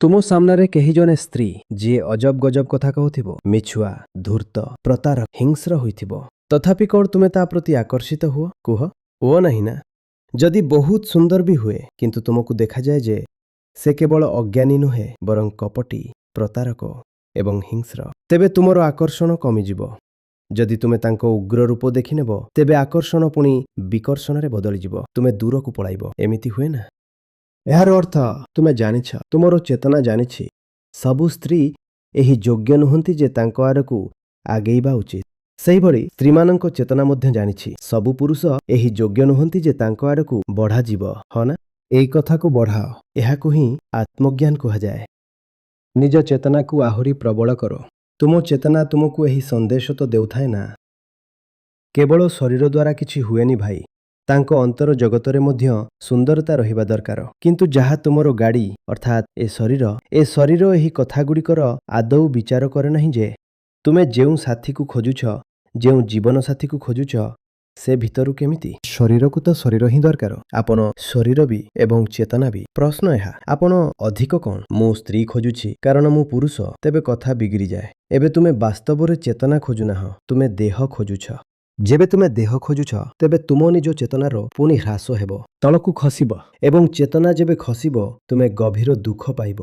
ତୁମ ସାମ୍ନାରେ କେହି ଜଣେ ସ୍ତ୍ରୀ ଯିଏ ଅଜବ ଗଜବ କଥା କହୁଥିବ, ମିଛୁଆ, ଧୂର୍ତ୍ତ, ପ୍ରତାରକ, ହିଂସ୍ର ହୋଇଥିବ, ତଥାପି କ'ଣ ତୁମେ ତା ପ୍ରତି ଆକର୍ଷିତ ହୁଅ? କୁହ, ହୁଅ ନାହିଁ ନା? ଯଦି ବହୁତ ସୁନ୍ଦର ବି ହୁଏ, କିନ୍ତୁ ତୁମକୁ ଦେଖାଯାଏ ଯେ ସେ କେବଳ ଅଜ୍ଞାନୀ ନୁହେଁ ବରଂ କପଟୀ, ପ୍ରତାରକ ଏବଂ ହିଂସ୍ର, ତେବେ ତୁମର ଆକର୍ଷଣ କମିଯିବ। ଯଦି ତୁମେ ତାଙ୍କ ଉଗ୍ର ରୂପ ଦେଖିନେବ, ତେବେ ଆକର୍ଷଣ ପୁଣି ବିକର୍ଷଣରେ ବଦଳିଯିବ। ତୁମେ ଦୂରକୁ ପଳାଇବ। ଏମିତି ହୁଏ ନା? ଏହାର ଅର୍ଥ ତୁମେ ଜାଣିଛ, ତୁମର ଚେତନା ଜାଣିଛି, ସବୁ ସ୍ତ୍ରୀ ଏହି ଯୋଗ୍ୟ ନୁହନ୍ତି ଯେ ତାଙ୍କ ଆଡ଼କୁ ଆଗେଇବା ଉଚିତ। ସେହିଭଳି ସ୍ତ୍ରୀମାନଙ୍କ ଚେତନା ମଧ୍ୟ ଜାଣିଛି, ସବୁ ପୁରୁଷ ଏହି ଯୋଗ୍ୟ ନୁହନ୍ତି ଯେ ତାଙ୍କ ଆଡ଼କୁ ବଢ଼ାଯିବ। ହଁ ନା? ଏହି କଥାକୁ ବଢ଼ାଅ। ଏହାକୁ ହିଁ ଆତ୍ମଜ୍ଞାନ କୁହାଯାଏ। ନିଜ ଚେତନାକୁ ଆହୁରି ପ୍ରବଳ କର। ତୁମ ଚେତନା ତୁମକୁ ଏହି ସନ୍ଦେଶ ତ ଦେଉଥାଏ ନା, କେବଳ ଶରୀର ଦ୍ୱାରା କିଛି ହୁଏନି ଭାଇ, ତାଙ୍କ ଅନ୍ତର ଜଗତରେ ମଧ୍ୟ ସୁନ୍ଦରତା ରହିବା ଦରକାର। କିନ୍ତୁ ଯାହା ତୁମର ଗାଡ଼ି ଅର୍ଥାତ୍ ଏ ଶରୀର ଏହି କଥାଗୁଡ଼ିକର ଆଦୌ ବିଚାର କରେ ନାହିଁ ଯେ ତୁମେ ଯେଉଁ ସାଥୀକୁ ଖୋଜୁଛ, ଯେଉଁ ଜୀବନ ସାଥୀକୁ ଖୋଜୁଛ, ସେ ଭିତରୁ କେମିତି? ଶରୀରକୁ ତ ଶରୀର ହିଁ ଦରକାର। ଆପଣ ଶରୀର ବି ଏବଂ ଚେତନା ବି। ପ୍ରଶ୍ନ ଏହା, ଆପଣ ଅଧିକ କ'ଣ? ମୁଁ ସ୍ତ୍ରୀ ଖୋଜୁଛି କାରଣ ମୁଁ ପୁରୁଷ, ତେବେ କଥା ବିଗିଡ଼ିଯାଏ। ଏବେ ତୁମେ ବାସ୍ତବରେ ଚେତନା ଖୋଜୁନାହଁ, ତୁମେ ଦେହ ଖୋଜୁଛ। ଯେବେ ତୁମେ ଦେହ ଖୋଜୁଛ, ତେବେ ତୁମ ନିଜ ଚେତନାର ପୁଣି ହ୍ରାସ ହେବ, ତଳକୁ ଖସିବ, ଏବଂ ଚେତନା ଯେବେ ଖସିବ, ତୁମେ ଗଭୀର ଦୁଃଖ ପାଇବ।